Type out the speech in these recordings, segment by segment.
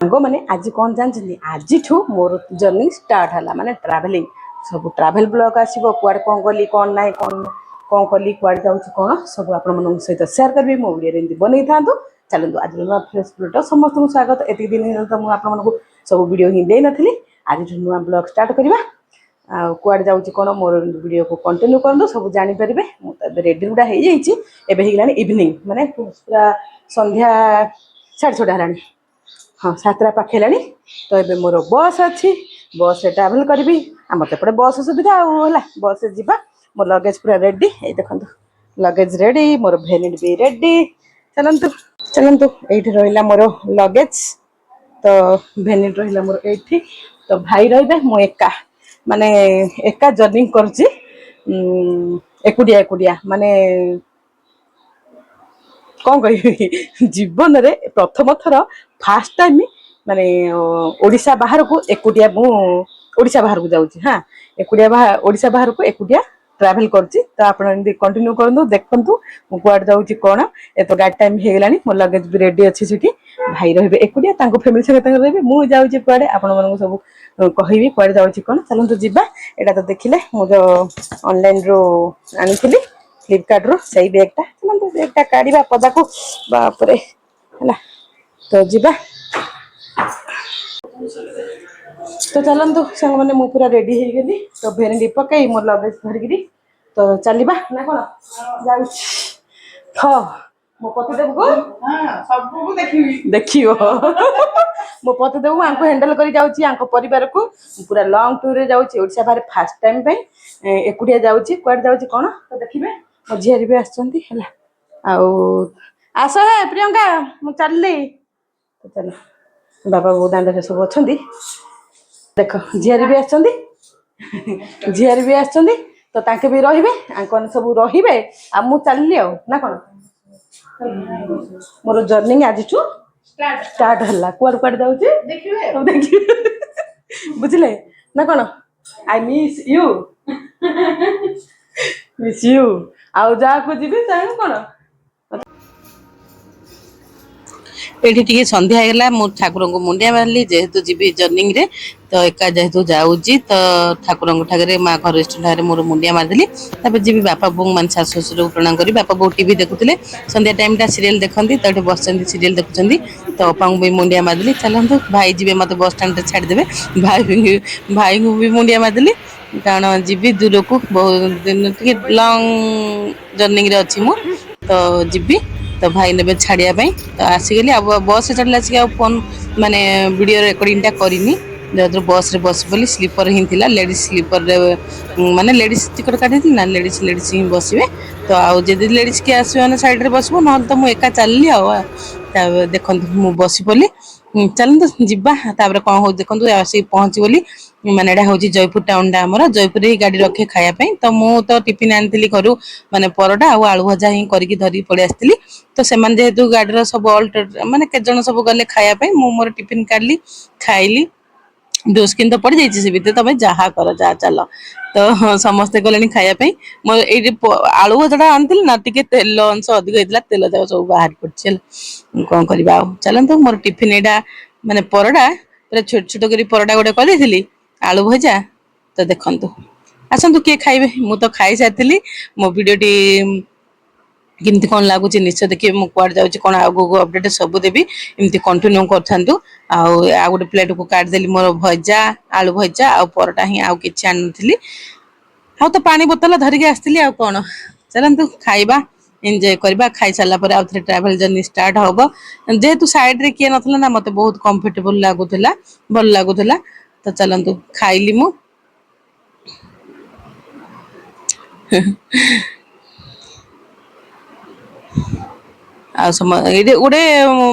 सांग मैंने आज कौन जानते आज मोर जर्नी स्टार्ट है माने ट्रावेलिंग सब ट्रावेल ब्लॉग आसो कुआड़े कौन गली कौन ना कौन कली कुआड़े जाऊँ कौन सब आप सहित सेयार करी मो वीडियो बन था चलते आज नुआ फ्रेश ब्लॉग समस्त स्वागत एति दिन तो मुझे आपको सब वीडियो ही दे नी आज नुआ ब्लॉग स्टार्ट करवा कुआड़े जाऊँ कौन मोर वीडियो को कंटिन्यू करूँ सब जानीपर मुझे रेडी गुड़ा हो जाए इवनिंग माने पूरा संध्या 6:30 है हाँ 7टा पाखे तो ये मोर बस अच्छी बस ट्रावेल करी मत एपटे बस सुविधा है बस जा मो लगेज पूरा रेडी ये देखो लगेज रेडी मोर भेनिट भी रेडी चलतु चलतु ये रहा मोर लगेज तो भेनिट रहा मोर ये तो भाई रे मु एका माने एका जर्नी करुच्ची एकुटिया एकुटिया माने कौन कह जीवन रे प्रथम थर फास्ट टाइम माने ओडिशा बाहर को एकुटिया ओडिशा बाहर को जाऊँगी हाँ एकुटिया ओडिशा बाहर को एकुटिया ट्रावेल करछि तो आप कंटिन्यू करंतु देखंतु मु कुआड जाऊँगी कौन ए तो गाड़ी टाइम हो गलानी मो लगेज भी रेडी अच्छी सीटी भाई रे एकुटिया तांको फैमिली सहित रही मु जाऊँगी कुआडे आपण मानक सब कहबी कुआडे जाऊँगी कौन चलतु जीवा एटा तो देखिले मु जो ऑनलाइन रो आनी फ्लिपकार्ट रो सही बैगटा चलते बैगटा काढ़ा पदा को बापरे है तो जीवा तो चलतु सांग मैंने मु पूरा रेडी हो गली तो भेनिटी पकई मोर लगेज धरिकी तो चलवा ना कौन जाऊ मो पतिदेव को सब देखियो मो पतिदेव आंको हैंडल करी जाउची आंको परिवार को पूरा लॉन्ग टूर रे जाउची ओडिशा बाहर फास्ट टाइम पे एकुटिया जाउची कुआड जाउची कौन तो देखिबे मो झियारी भी आछंती हला आउ आस है प्रियंका मु चलली तो चल बाबा बो दांडे सब अछंती देख झियारी भी आछंती झियारी भी आछंती तो ताके भी रहिबे आंकन सब रहिबे आ मु चलली आ ना कोन मोर जर्नी आज स्टार्ट हल्ला कुआड़ कुआड़ जाउची देखिबे सब देखिबे बुझले ना कोन आई मिस यू आउ जा को जीबे तानु कोन ये संध्या होगा मु ठाकुर को मुंडिया मारली जेहेतु जीवी जर्निंग रे तो एका जेहेतु जाऊँगी तो ठाकुर ठागे माँ घर ठागे मोर मुंडिया मारदेली जीवी बापा बो मान शाशु शशुर को प्रणाम करी बापा बो टीवी देखुले संध्या टाइम टा सीरियल देखती तो ये बस सीरियल देखुं तो अपा को भी मुंडिया मारदेली चलतु भाई जी मत बस स्टाण्ड छाड़देवे भाई को भी मुंडिया मारदेली कारण जीवी दूर को बहुत दिन टे लंग जर्निंग रे अच्छी मु तो जीवी तो भाई ने छाड़ियापाई तो आसीगली अब बस चढ़ला आ फोन माने वीडियो रिकॉर्डिंग टा करनी जो बस रे बस बोली स्लीपर ही थिला लेडीज स्लीपर रे माने लेडीज टिकट काटी ना लेडीज ही बसवे तो आउ जदि लेडीज के आसो माने साइड रे बसबो न तो मु एका चलली आ देखंतु मु बसी पली चलते जीवा तापर कौन हो देखो आसिक पहुँची बोली माने एटा होची जयपुर टाउन टा हमर जयपुर ही गाड़ी रखे खाया पे तो मु तो टिफिन आनी घर माने परोटा आउ आलू भजा ही करके धरिक पड़े आसती तो से जेहेतु गाड़ी सब अल्टर माने के जन सब गले खाया पे मु मोर टिफिन काढली खाइली डोस्किन तो पड़ जाइए से भितर तुम जहा कर जा चल तो समस्ते गले खायापी ये आलू भजाटा आनी ना टे तेल अंश अधिक होता तेल जाक सब बाहर पड़े कौन करवा चलते मोर टिफिन यहाँ माने परोटा पूरा छोट छोट कर परोटा गोटे कर आलू भजा तो देखु आसतु किए खाइबे मु तो खाई सारी मो भिडियोटी किमती कौन लगुच निश्चय देखिए मुझे कुआड जाऊँगी कौन आगू अपडेट सब देवी एमती कंटिन्यू करूँ आउ गोटे प्लेट को काटदेली मोर भजा आलू भजा आउ परोटा ही आउ कि आनी आउ तो पानी बोतल धरिकी आसती आ कौन चलतु खाइबा एंजॉय करवा खाई सारा पर आउ थे ट्रैवल जर्नी स्टार्ट हम जेहेतु साइड रे किए ना ना मत बहुत कंफर्टेबल लगुला भल लगुला तो चलतु खाइली मु गोटे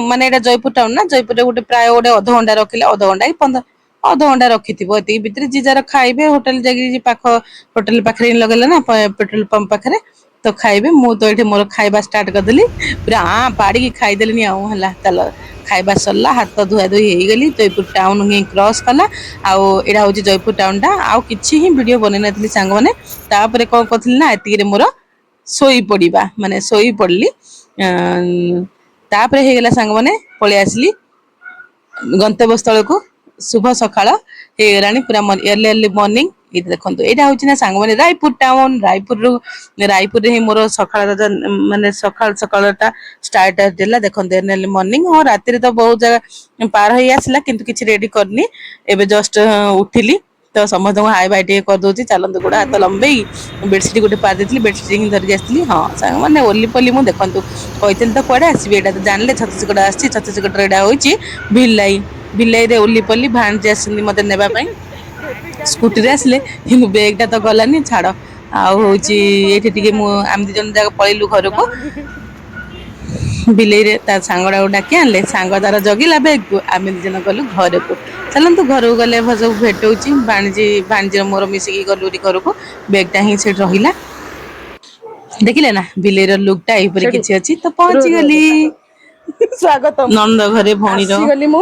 माने जयपुर टाउन ना जयपुर गोटे प्राय गोटे अध घंटा रखिले अध घंटा कि 15 अध घंटा रखि ये भितर जी जार खाइबे होटेल जाकि पाख होटेल पाखे लगे ना पेट्रोल पंप पाखे तो खाइबे मु तो ये मोर खाइबा स्टार्ट करदेली पूरा पाड़ी खाईदेली आला चल खाइबा सरला हाथ धुआ धुई हो गली जयपुर टाउन ही क्रॉस कला आउ यहाँ हूँ जयपुर टाउन टा आउ किछि ही वीडियो बन नी सांग मैंने तापर कौन करी ना एति मोर शोई पड़ा माने शोई पड़ली तापर हो गला सांग मैंने पलि आसली गंतव्य स्थल को शुभ सकाळ ହେଇଗଲାଣି ପୁରା अर्ली अर्ली मॉर्निंग ଏଇଟା ଦେଖନ୍ତୁ ଏଇଟା ହଉଛି ନା ସାଙ୍ଗମାନେ ରାୟପୁର ଟାଉନ ରାୟପୁରରେ ହିଁ ମୋର ସକାଳ ମାନେ ସକାଳଟା ଷ୍ଟାର୍ଟ ହେଲା ଦେଖନ୍ତୁ अर्ली मॉर्निंग ହଁ ରାତିରେ ତ ବହୁତ ଜାଗା ପାର ହେଇ ଆସିଲା କିନ୍ତୁ କିଛି ରେଡି କରିନି ଏବେ ଜଷ୍ଟ ଉଠିଲି ତ ସମସ୍ତଙ୍କୁ ହାଇ ବାଇ ଟିକେ କରିଦଉଛି ଚାଲନ୍ତୁ ଗୋଡ ହାତ ଲମ୍ବେଇ ବେଡସିଟ୍ ଗୋଟେ ପାରି ଦେଇଥିଲି ବେଡସିଟ୍ ହିଁ ଧରିକି ଆସିଥିଲି ହଁ ସାଙ୍ଗମାନେ ଓଲି ପଲି ମୁଁ ଦେଖନ୍ତୁ କହିଥିଲି ତ କୁଆଡେ ଆସିବି ଏଇଟା ତ ଜାଣିଲେ ଛତିଶଗଡ ଆସିଛି ଛତିଶଗଡରେ ଏଇଟା ହଉଛି ଭିଲାଇରେ ଓଲି ପଲି ଭାଣିଜୀ ଆସିଛନ୍ତି ମତେ ନେବା ପାଇଁ ସ୍କୁଟିରେ ଆସିଲେ କିନ୍ତୁ ବେଗଟା ତ ଗଲାନି ଛାଡ ଆଉ ହଉଛି ଏଇଠି ଟିକେ ମୁଁ ଆମେ ଦି ଜଣ ଯାକ ପଳେଇଲୁ ଘରକୁ ବିଲେଇରେ ତା ସାଙ୍ଗଟାକୁ ଡାକି ଆଣିଲେ ସାଙ୍ଗ ତାର ଜଗିଲା ବେଗକୁ ଆମେ ଦି ଜଣ ଗଲୁ ଘରକୁ ଚାଲନ୍ତୁ ଘରକୁ ଗଲେ ସବୁ ଭେଟ ହଉଛି ଭାଣିଜୀର ମୋର ମିଶିକି ଗଲୁ ଘରକୁ ବେଗଟା ହିଁ ସେଠି ରହିଲା ଦେଖିଲେ ନା ବିଲେଇର ଲୁକ୍ ଟା ଏଇପରି କିଛି ଅଛି ତ ପହଞ୍ଚି ଗଲି स्वागत ନଣନ୍ଦ ଘରେ ଭଉଣୀର आसीगली मु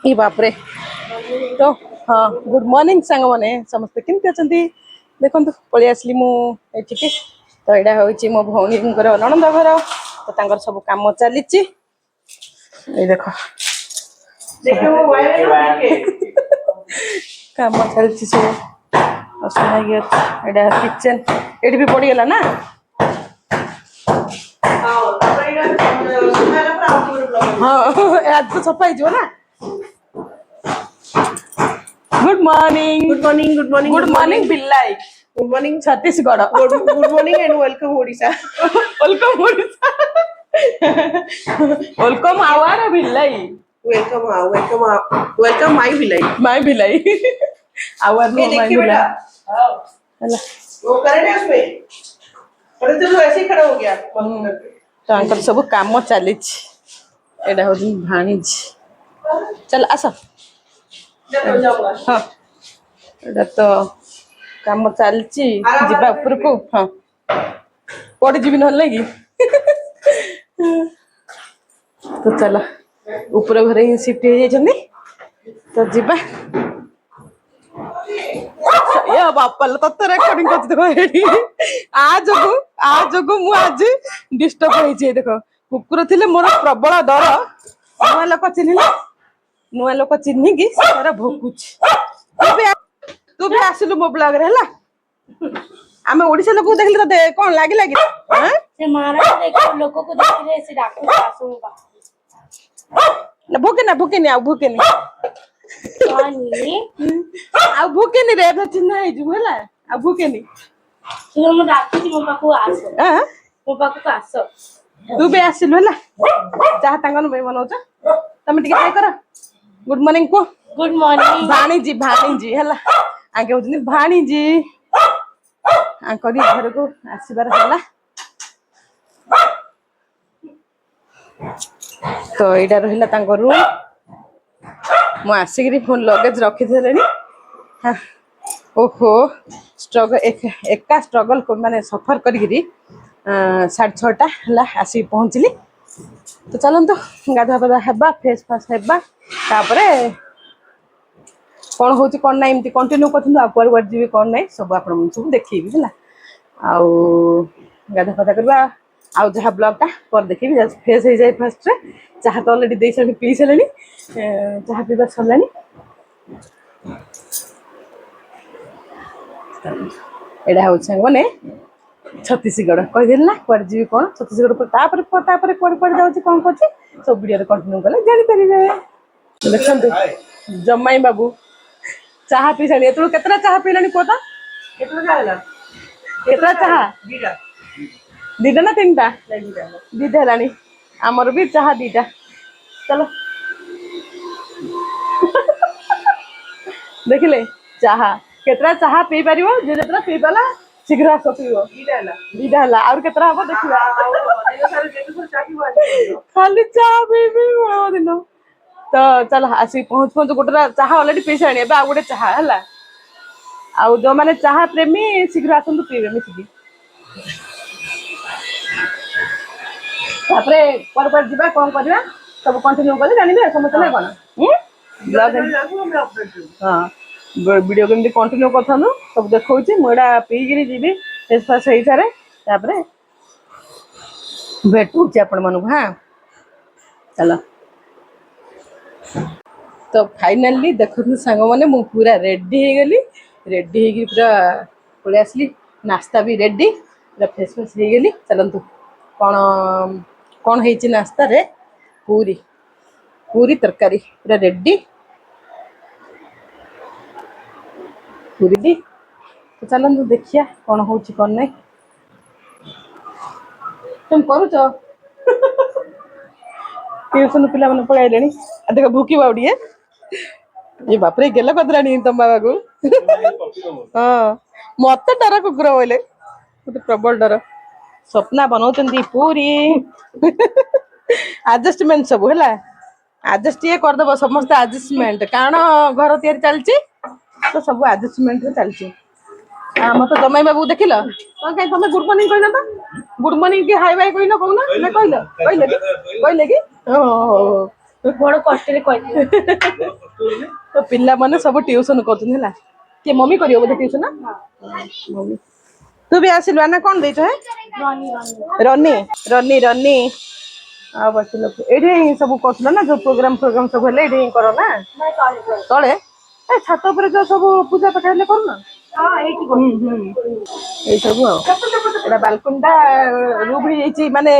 ई बापरे तो हाँ गुड मॉर्निंग सांग माने समस्ते केमती अछंती देखंतु पळी आसली मु एठिके तो एडा होची मो भौणी घर नणंद घर तो तांकर सब काम चलीची ए देखो देखो काम चलीची सब असना गया एडा किचन एडी भी पड़ी गेला ना हाँ आज तो सफाई जो ना good morning good morning good morning good morning Bhilai good morning Chhattisgarh good morning and welcome Odisha welcome Odisha welcome our Bhilai welcome my Bhilai our no my देखिए बेटा बिल्लाई वो करंट है उसमें अरे तो ऐसे ही खड़ा हो गया तो अंकल सब काम चली एडा हो भाणीज चल आस हाँ एडा तो काम चलची जिबा ऊपर को हाँ पड़ी जीवी न लगी तो चल ऊपर घरे ही शिफ्ट हो जाइछन्नी तो जिबा ये बापा तत्त रेकर्डिंग करते देखो एडी आज मु आज डिस्टर्ब होइछे देखो कुकुर थिले मोर प्रबल डर नुआ लोक चिन्ह की सारा भोकुछ तू भी आसिलु मो ब्लॉग रे हला आमे ओडिसा लोक देखले तो कोन लागी हां से महाराज देखो लोगों को देख रहे से डाकू आसूंगा ना भूके नहीं आ भूके नहीं पानी आ भूके नहीं रे चिन्ह है जु हला आ भूके नहीं तू हम डाकू मो पाखु आसो हां मो पाखु आसो तू भी आसिलु हला चाह तांगन बे बनौछ तमे टिके हाय कर गुड मॉर्निंग को गुड मॉर्निंग भाणीजी हला आगे होतनी भाणीजी आंकरी घर को आसीबार हला तो एटा रहिला तांको रूम मु आसिकरी फोन लगेज रखी देलेनी हां ओहो स्ट्रगल एका स्ट्रगल माने सफर करी 6:30 हला आसी पहुंचली तो चलंतो गाधा पदा हेबा फेस फास हेबा तापरे कौन होची कौन ना एमती कंटिन्यू करथुन आ पर वर्ड जीवी कौन नहीं सब आपण मन सब देखिबी हला आउ गाधा पदा करबा आउ जहा ब्लॉग ता पर देखिबी फेस हो जाए फर्स्ट रे चाहा तो ऑलरेडी देई सके पी सलेनी चाहा पीबा सरलानी एडा हो संगने छत्तीसगढ़ कह दिल ना कुआर जीवी कौन छत्तीसगढ़ पर तापर कुआर जाउची कौन करची सब वीडियो रे कंटिन्यू कले जानि परिबे देखंतु जम्माई बाबू चाहा पी सली एतु केतरा चाहा पीलानी कोता केतरा चाहा दीटा ना तीनटा दीटा हेलानी आमर भी चाहा दीटा चलो देखिले चाहा केतरा चाहा पी परिवो जे जेतरा पी पाला शीघ्र आस पीवो दीटा हला और केतरा हबो देखिबा खाली चाहा पी बड़ा दिन तो चल आसी पहुँच गोटे चाहा अलरेडी पी सारे आ गोटे चाहा है आउ जो मैंने चाहा प्रेमी शीघ्र आसतु पीबे मिसिकी तापरे पर जीवा कौन करवा सब कंटिन्यू कले जानिबे समस्त ना कोन ब्लॉग हां वीडियो केमती कंटिन्यू करथानु सब देखौची मोडा पीगिरी जीबी फेस फास हेई सारे तापरे भेटू छी आपण मानु हां चलो तो फाइनाली देखु सांग मैंने मु पूरा रेडी हो गली रेडी हो पूरा पलि आसली नास्ता भी रेडी पूरा फ्रेश फ्रेश हो गली चलतु कौन कौन है नास्ता रे पूरी पूरी तरकारी पूरा रेडी पूरी तो चलतु देखिया कौन हो कौन नहीं तुम करुच ट्यूशन पिला मैंने पलि आइले देख भूकी बाउडी ये बापरे गेल कदराणी तुम बाबा को हाँ मत डर कुकुर बोले मत प्रबल डर स्वप्ना बनाऊँ पूरी आडजस्टमेंट सब है आडजस्ट ये करदेव समस्त आडजस्टमेंट कारण घर तैयारी चलती तो सब आडजस्टमेंट चलती मत जमाई बाबू देखिल कहीं तुम गुड मॉर्निंग कहना तो गुड मॉर्निंग कि हाय बाय कहना कहना ना कहले कि बड़ कष्ट तो पिला माने सब ट्यूशन कर मम्मी करियो बोधे ट्यूशन ना मम्मी तू भी आसिल ना कौन देछ है रनी रनी रनी आ बसिल एठी सब करथला ना जो प्रोग्राम सब हेले एठी करो ना तळे ए छात ऊपर जो सब पूजा पाठ हेले करू ना ए सब एटा बालकनी रूम ही जाईची माने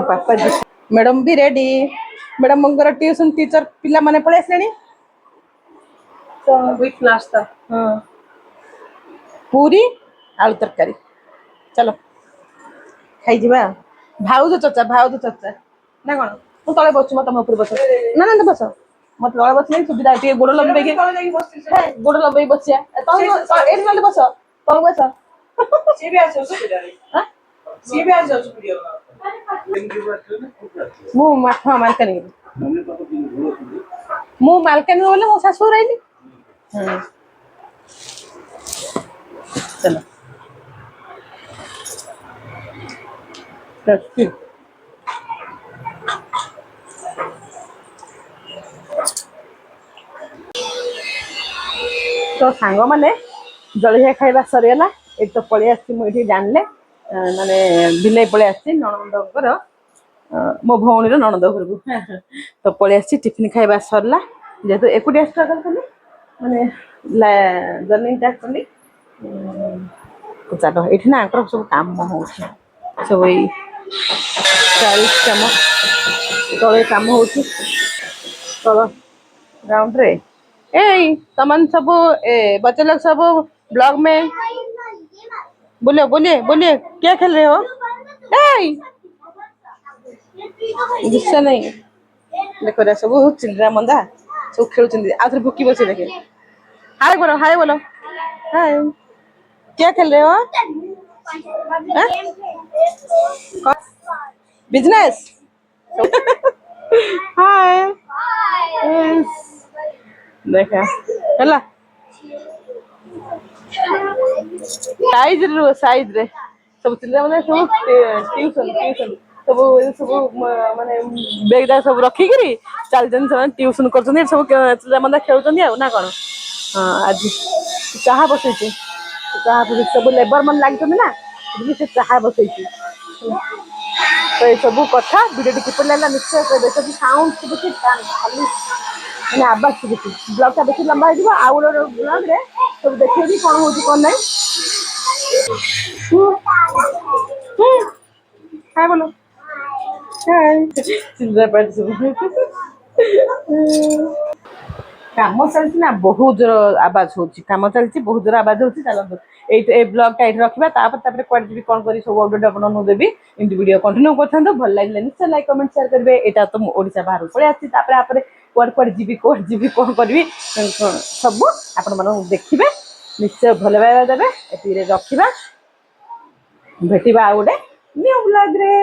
पापा जी मैडम भी रेडी मैडम मंगर ट्यूशन टीचर पिला माने पळे आसलेनी विथ नाश्ता हाँ पूरी आलू तरकारी चलो खाई जीवा भाउज चचा ना कौन मु तले बस मत ऊपर बस ना ना बस मत तले बस नहीं सुविधा टे गोड़ लंबे के गोड़ लंबे बसिया तो एट नले बस तले बस सी भी आछो सुविधा रे हां सी भी आछो सुविधा मु माथा मालकनी मु मालकनी बोले मो सासू रहिली चलो तो सांग मैंने जलिया खाଇବା सरीगला ये तो पलि आसी जानले माने बिले पलि आसी नणंदर मो भौणी नणंद घर को तो पलि आसी टिफिन खाଇବା सरला जेहेतु एकुटिया स्ट्रगल कली माने जर्नी टाइम कली चलो ये ना आंकर सब काम हो सब ये काम तले काम हो तल ग्राउंड रे ए तमन सब बच्चे लोग सब ब्लॉग में बोलिए बोलिए बोलिए क्या खेल रहे हो ए गुस्सा नहीं देखो रे सब चिल्ड्रा मंदा सब खेलुचंदी आथर भुकी बसे देखे हाय बोलो हाय क्या खेल रहे हो बिजनेस हाय देखा हला साइज रे सब चिल्ला माने सब ट्यूशन सब माने बैग दा सब रखी करी चल जन सब ट्यूशन करछन सब चिल्ला माने खेलछन ना कोन हां आज चाहा बसैछि चाहा बसै सब लेबर मन लागछन ना से चाहा बसैछि तो ये सब कथा वीडियो टी किपर लागला निश्चय कर देखो कि साउंड सब कि खाली माने आवाज सब कि ब्लॉग का देखि लंबा हो आ ब्लॉग रे सब देखियो कि कोन होची कोन नहीं हाय बोलो हाय चिल्ला पाट सब काम चलती ना बहुत जोर आवाज होची काम चलती बहुत जोर आवाज होची चलतो ए ब्लॉग टा इठ रखिबा तापर क्वाड जीबी कोन करी सब अपडेट अपन नु देबी इन वीडियो कंटिन्यू करथांदो भल लागले निश्चय लाइक कमेंट शेयर करबे एटा तो ओडिसा बाहर पळे आछि तापर क्वाड जीबी कोन करबी सब अपन मन देखिबे निश्चय भल भाबा देबे एती रे रखिबा भेटिबा आ गोटे न्यू ब्लॉग रे।